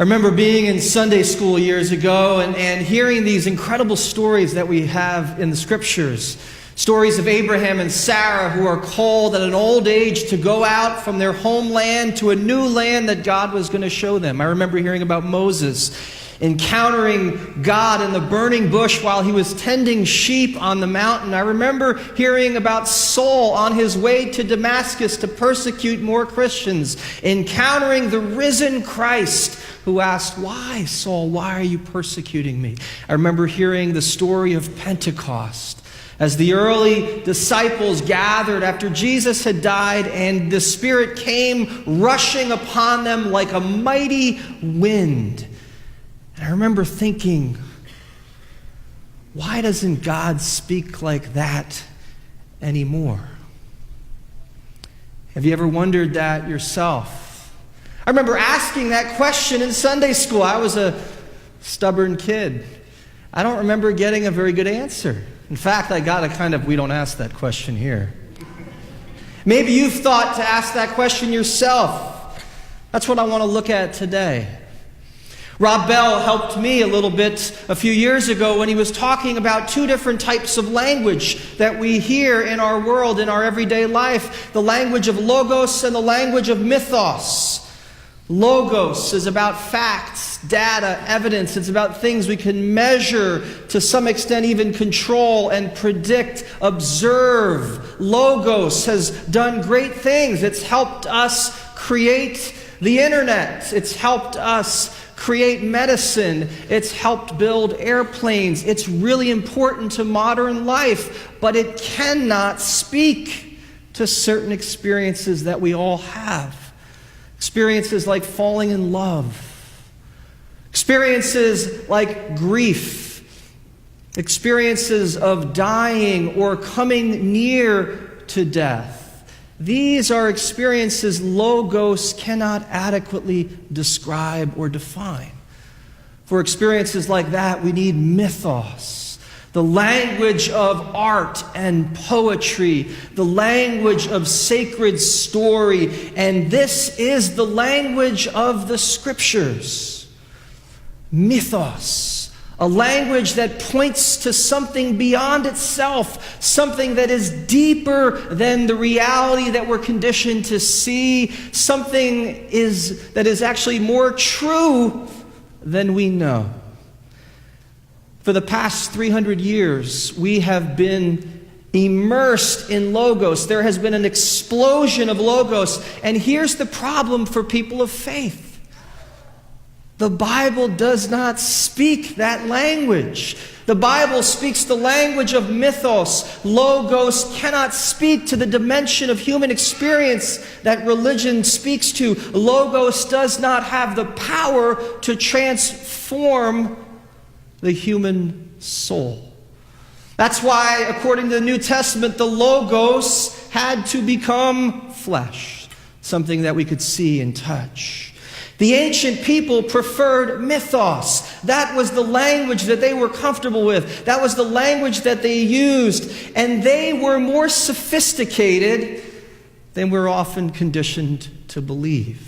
I remember being in Sunday school years ago and hearing these incredible stories that we have in the Scriptures. Stories of Abraham and Sarah who are called at an old age to go out from their homeland to a new land that God was going to show them. I remember hearing about Moses encountering God in the burning bush while he was tending sheep on the mountain. I remember hearing about Saul on his way to Damascus to persecute more Christians, encountering the risen Christ who asked, "Why, Saul, why are you persecuting me?" I remember hearing the story of Pentecost as the early disciples gathered after Jesus had died and the Spirit came rushing upon them like a mighty wind. And I remember thinking, why doesn't God speak like that anymore? Have you ever wondered that yourself? I remember asking that question in Sunday school. I was a stubborn kid. I don't remember getting a very good answer. In fact, I got a kind of, we don't ask that question here. Maybe you've thought to ask that question yourself. That's what I want to look at today. Rob Bell helped me a little bit a few years ago when he was talking about two different types of language that we hear in our world, in our everyday life. The language of logos and the language of mythos. Logos is about facts, data, evidence. It's about things we can measure, to some extent even control and predict, observe. Logos has done great things. It's helped us create the internet. It's helped us create medicine. It's helped build airplanes. It's really important to modern life, but it cannot speak to certain experiences that we all have. Experiences like falling in love. Experiences like grief. Experiences of dying or coming near to death. These are experiences logos cannot adequately describe or define. For experiences like that, we need mythos, the language of art and poetry, the language of sacred story, and this is the language of the Scriptures. Mythos. A language that points to something beyond itself, something that is deeper than the reality that we're conditioned to see, something that is actually more true than we know. For the past 300 years, we have been immersed in logos. There has been an explosion of logos, and here's the problem for people of faith. The Bible does not speak that language. The Bible speaks the language of mythos. Logos cannot speak to the dimension of human experience that religion speaks to. Logos does not have the power to transform the human soul. That's why, according to the New Testament, the Logos had to become flesh, something that we could see and touch. The ancient people preferred mythos. That was the language that they were comfortable with. That was the language that they used. And they were more sophisticated than we're often conditioned to believe.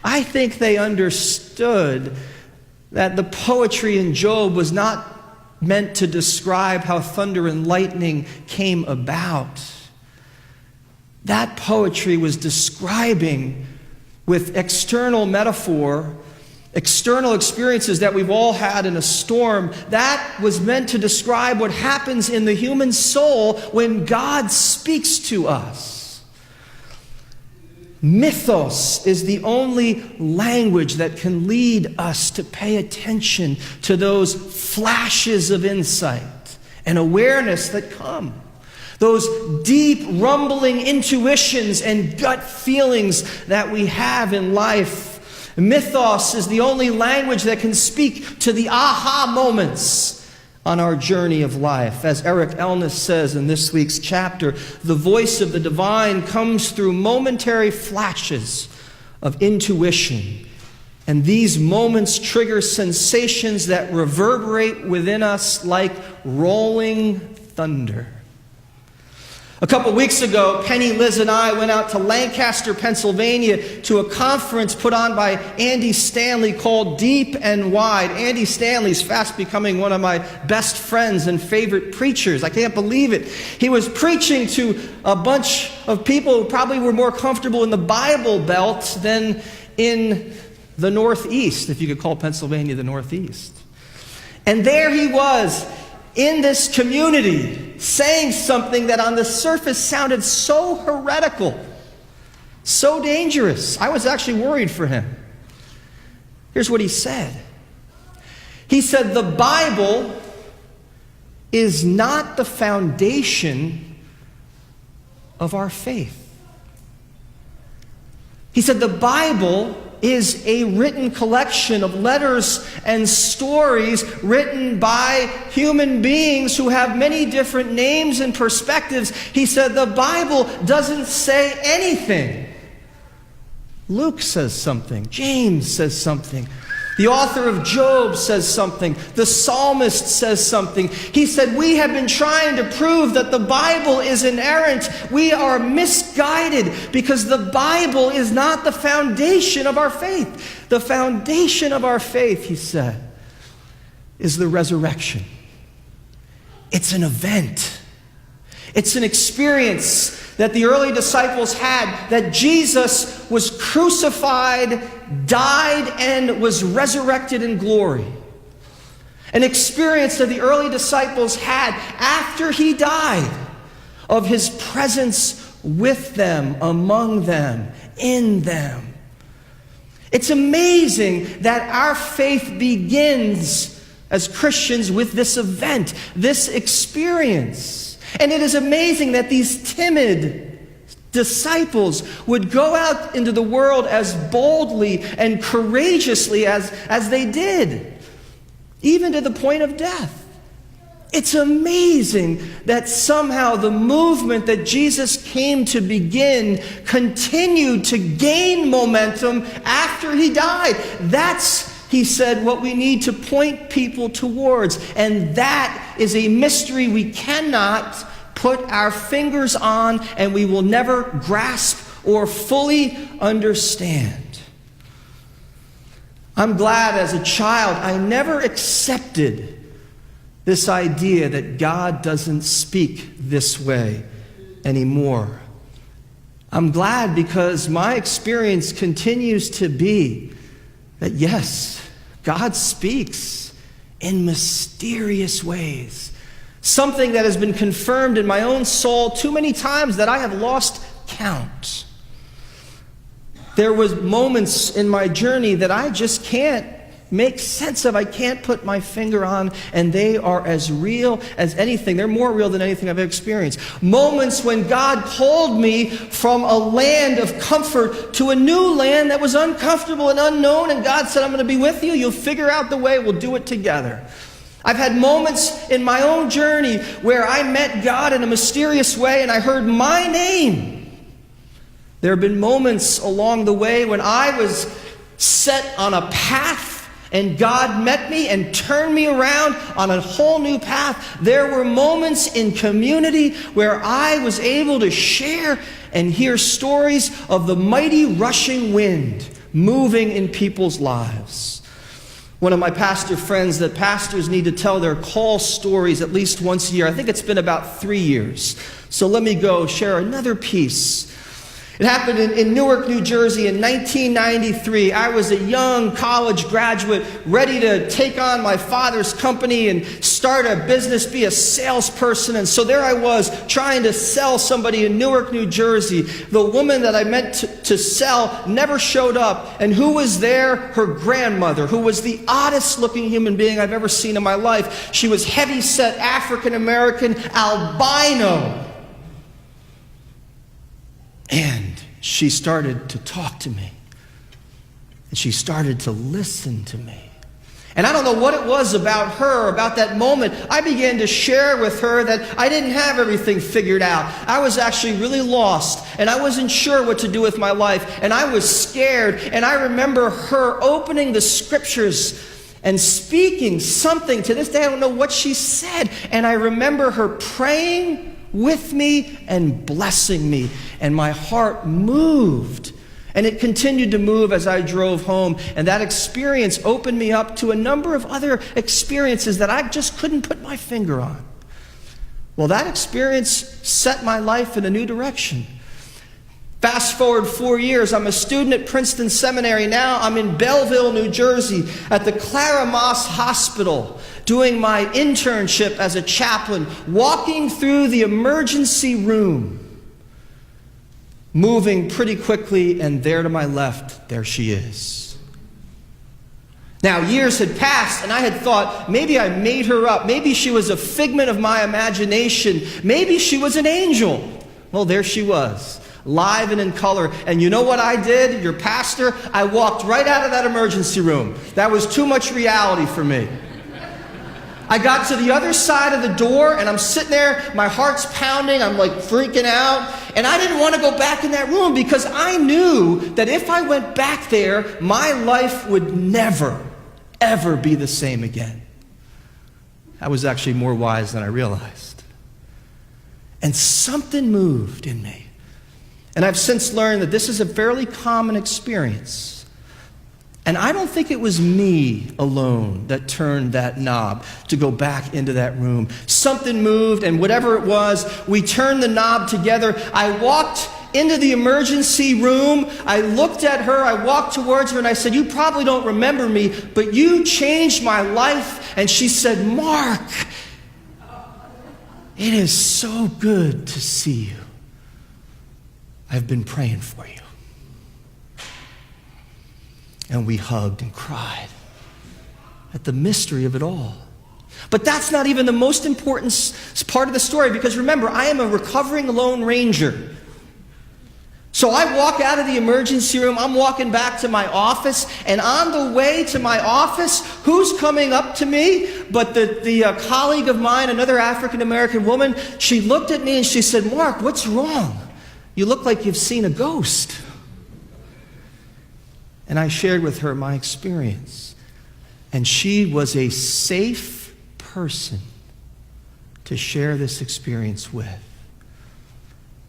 I think they understood that the poetry in Job was not meant to describe how thunder and lightning came about. That poetry was describing, with external metaphor, external experiences that we've all had in a storm, that was meant to describe what happens in the human soul when God speaks to us. Mythos is the only language that can lead us to pay attention to those flashes of insight and awareness that come. Those deep, rumbling intuitions and gut feelings that we have in life. Mythos is the only language that can speak to the aha moments on our journey of life. As Eric Elnes says in this week's chapter, the voice of the divine comes through momentary flashes of intuition. And these moments trigger sensations that reverberate within us like rolling thunder. A couple weeks ago, Penny, Liz, and I went out to Lancaster, Pennsylvania to a conference put on by Andy Stanley called Deep and Wide. Andy Stanley's fast becoming one of my best friends and favorite preachers. I can't believe it. He was preaching to a bunch of people who probably were more comfortable in the Bible Belt than in the Northeast, if you could call Pennsylvania the Northeast. And there he was, in this community, saying something that on the surface sounded so heretical, so dangerous. I was actually worried for him. Here's what he said. He said, the Bible is not the foundation of our faith. He said, the Bible is a written collection of letters and stories written by human beings who have many different names and perspectives. He said the Bible doesn't say anything. Luke says something. James says something. The author of Job says something. The psalmist says something. He said, we have been trying to prove that the Bible is inerrant. We are misguided because the Bible is not the foundation of our faith. The foundation of our faith, he said, is the resurrection. It's an event. It's an experience that the early disciples had, that Jesus was crucified, died, and was resurrected in glory. An experience that the early disciples had after he died, of his presence with them, among them, in them. It's amazing that our faith begins as Christians with this event, this experience. And it is amazing that these timid disciples would go out into the world as boldly and courageously as they did, even to the point of death. It's amazing that somehow the movement that Jesus came to begin continued to gain momentum after he died. That's, he said, what we need to point people towards. And that is a mystery we cannot put our fingers on, and we will never grasp or fully understand. I'm glad as a child I never accepted this idea that God doesn't speak this way anymore. I'm glad because my experience continues to be that yes, God speaks in mysterious ways. Something that has been confirmed in my own soul too many times that I have lost count. There was moments in my journey that I just can't make sense of. I can't put my finger on, and they are as real as anything. They're more real than anything I've experienced. Moments when God called me from a land of comfort to a new land that was uncomfortable and unknown, and God said, I'm going to be with you. You'll figure out the way. We'll do it together. I've had moments in my own journey where I met God in a mysterious way and I heard my name. There have been moments along the way when I was set on a path and God met me and turned me around on a whole new path. There were moments in community where I was able to share and hear stories of the mighty rushing wind moving in people's lives. One of my pastor friends that pastors need to tell their call stories at least once a year. I think it's been about 3 years. So let me go share another piece. It happened in Newark, New Jersey in 1993. I was a young college graduate ready to take on my father's company and start a business, be a salesperson. And so there I was trying to sell somebody in Newark, New Jersey. The woman that I meant to sell never showed up. And who was there? Her grandmother, who was the oddest looking human being I've ever seen in my life. She was heavy-set African American, albino. And she started to talk to me. And she started to listen to me. And I don't know what it was about her, about that moment. I began to share with her that I didn't have everything figured out. I was actually really lost, and I wasn't sure what to do with my life, and I was scared. And I remember her opening the scriptures and speaking something. To this day, I don't know what she said. And I remember her praying with me and blessing me. And my heart moved. And it continued to move as I drove home. And that experience opened me up to a number of other experiences that I just couldn't put my finger on. Well, that experience set my life in a new direction. Fast forward 4 years, I'm a student at Princeton Seminary. Now I'm in Belleville, New Jersey, at the Clara Moss Hospital, doing my internship as a chaplain, walking through the emergency room, moving pretty quickly, and there to my left, there she is. Now, years had passed, and I had thought, maybe I made her up. Maybe she was a figment of my imagination. Maybe she was an angel. Well, there she was, live and in color. And you know what I did, your pastor? I walked right out of that emergency room. That was too much reality for me. I got to the other side of the door, and I'm sitting there, my heart's pounding, I'm like freaking out, and I didn't want to go back in that room because I knew that if I went back there, my life would never, ever be the same again. I was actually more wise than I realized. And something moved in me. And I've since learned that this is a fairly common experience. And I don't think it was me alone that turned that knob to go back into that room. Something moved, and whatever it was, we turned the knob together. I walked into the emergency room. I looked at her. I walked towards her, and I said, "You probably don't remember me, but you changed my life." And she said, "Mark, it is so good to see you. I've been praying for you." And we hugged and cried at the mystery of it all. But that's not even the most important part of the story, because remember, I am a recovering Lone Ranger. So I walk out of the emergency room, I'm walking back to my office, and on the way to my office, who's coming up to me but the colleague of mine, another African-American woman? She looked at me and she said, "Mark, what's wrong? You look like you've seen a ghost." And I shared with her my experience. And she was a safe person to share this experience with,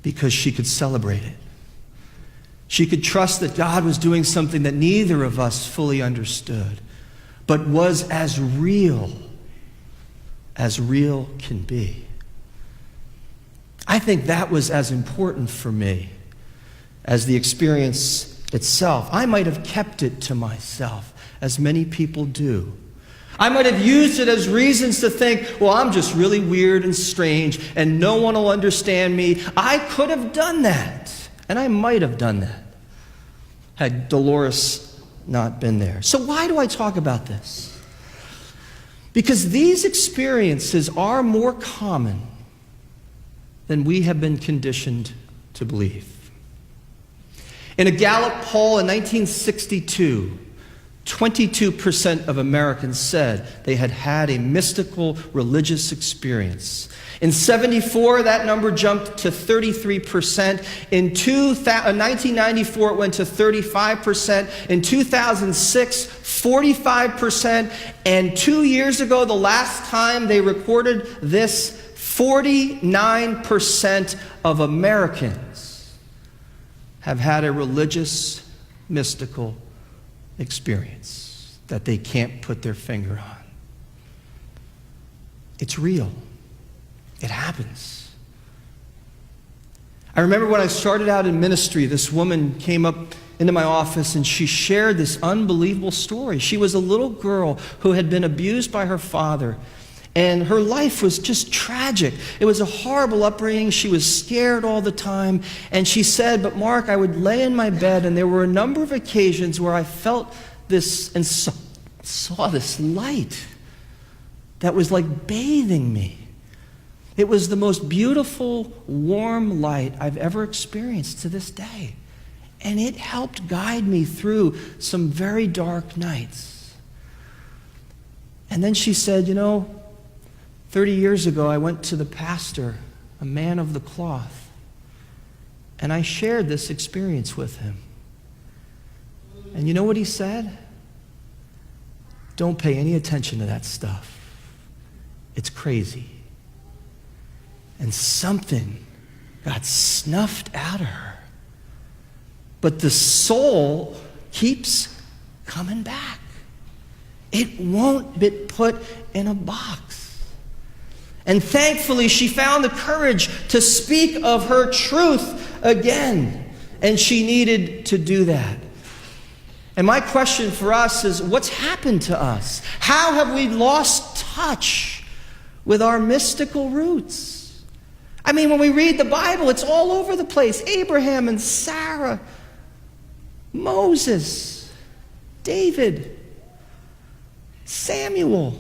because she could celebrate it. She could trust that God was doing something that neither of us fully understood, but was as real can be. I think that was as important for me as the experience itself. I might have kept it to myself, as many people do. I might have used it as reasons to think, well, I'm just really weird and strange, and no one will understand me. I could have done that, and I might have done that, had Dolores not been there. So why do I talk about this? Because these experiences are more common than we have been conditioned to believe. In a Gallup poll in 1962, 22% of Americans said they had had a mystical religious experience. In 1974, that number jumped to 33%. In 1994, it went to 35%. In 2006, 45%. And 2 years ago, the last time they recorded this, 49% of Americans have had a religious, mystical experience that they can't put their finger on. It's real. It happens. I remember when I started out in ministry, this woman came up into my office and she shared this unbelievable story. She was a little girl who had been abused by her father. And her life was just tragic. It was a horrible upbringing. She was scared all the time. And she said, "But Mark, I would lay in my bed, and there were a number of occasions where I felt this and saw this light that was like bathing me. It was the most beautiful, warm light I've ever experienced to this day. And it helped guide me through some very dark nights." And then she said, 30 years ago, I went to the pastor, a man of the cloth, and I shared this experience with him. And you know what he said? "Don't pay any attention to that stuff. It's crazy." and something got snuffed out of her. But the soul keeps coming back. It won't be put in a box. And thankfully, she found the courage to speak of her truth again. And she needed to do that. And my question for us is, what's happened to us? How have we lost touch with our mystical roots? I mean, when we read the Bible, it's all over the place. Abraham and Sarah, Moses, David, Samuel,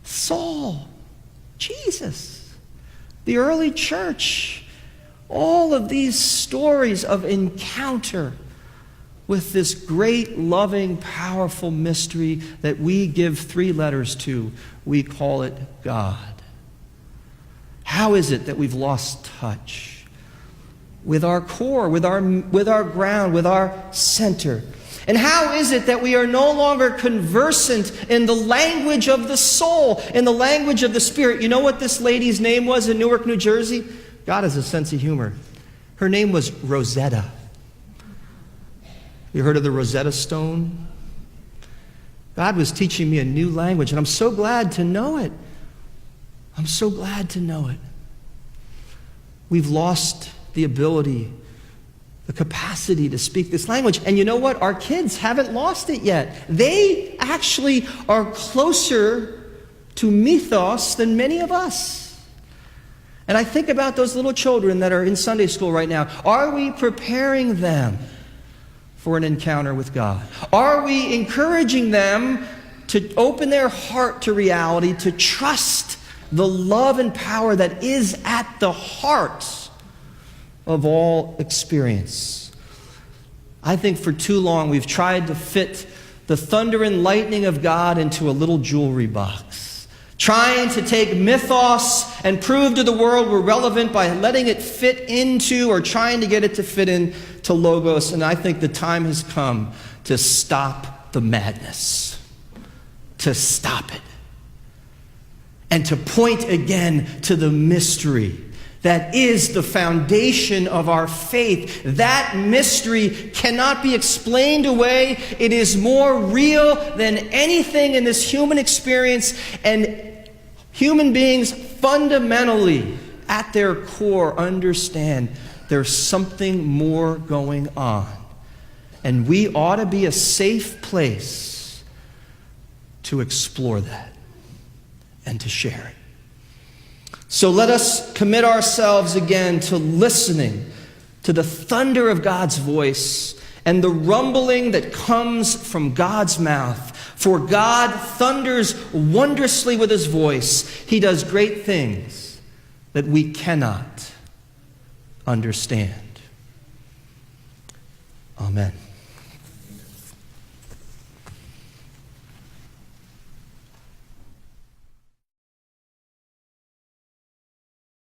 Saul, Jesus, the early church. All of these stories of encounter with this great, loving, powerful mystery that we give 3 letters to. We call it God. How is it that we've lost touch with our core, with our ground, with our center? And how is it that we are no longer conversant in the language of the soul, in the language of the spirit? You know what this lady's name was in Newark, New Jersey? God has a sense of humor. Her name was Rosetta. You heard of the Rosetta Stone? God was teaching me a new language, and I'm so glad to know it. I'm so glad to know it. We've lost the ability, the capacity to speak this language. And you know what? Our kids haven't lost it yet. They actually are closer to mythos than many of us. And I think about those little children that are in Sunday school right now. Are we preparing them for an encounter with God? Are we encouraging them to open their heart to reality, to trust the love and power that is at the heart of all experience? I think for too long we've tried to fit the thunder and lightning of God into a little jewelry box, trying to take mythos and prove to the world we're relevant by letting it fit into, or trying to get it to fit into logos. And I think the time has come to stop the madness, to stop it, and to point again to the mystery that is the foundation of our faith. That mystery cannot be explained away. It is more real than anything in this human experience, and human beings fundamentally, at their core, understand there's something more going on. And we ought to be a safe place to explore that and to share it. So let us commit ourselves again to listening to the thunder of God's voice and the rumbling that comes from God's mouth. For God thunders wondrously with his voice. He does great things that we cannot understand. Amen.